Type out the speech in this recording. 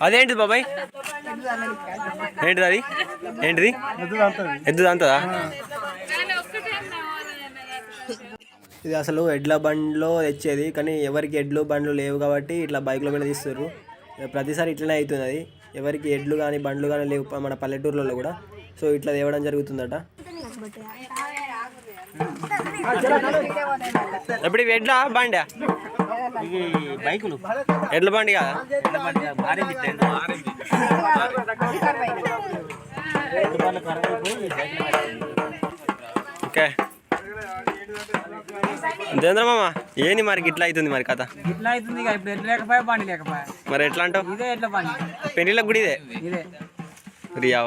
అదేంటిది బాబాయ్? ఏంటిది అది? ఏంటిది? ఎద్దు అంతదా? ఇది అసలు ఎడ్ల బండ్లో తెచ్చేది, కానీ ఎవరికి ఎడ్లు బండ్లు లేవు కాబట్టి ఇట్లా బైక్ల మీద తీస్తారు. ప్రతిసారి ఇట్లనే అవుతుంది. అది ఎవరికి ఎడ్లు కానీ బండ్లు కానీ లేవు మన పల్లెటూర్లలో కూడా. సో ఇట్లా తేవడం జరుగుతుందట. ఎప్పుడు ఇవి ఎడ్ల బండా? బైకులు ఎడ్ల బండి కదా? ఓకే దేంద్ర మామ, ఏంది మరి ఇట్లా అవుతుంది మరి కథ? ఇట్లా అవుతుంది ఇప్పుడు ఎడ్లు లేకపోయా బండి లేకపోయా మరి ఎట్లా అంటావు? ఇదే ఎడ్ల బండి పెళ్ళిళ్ళకి కూడా ఇదే. ఇదే రియా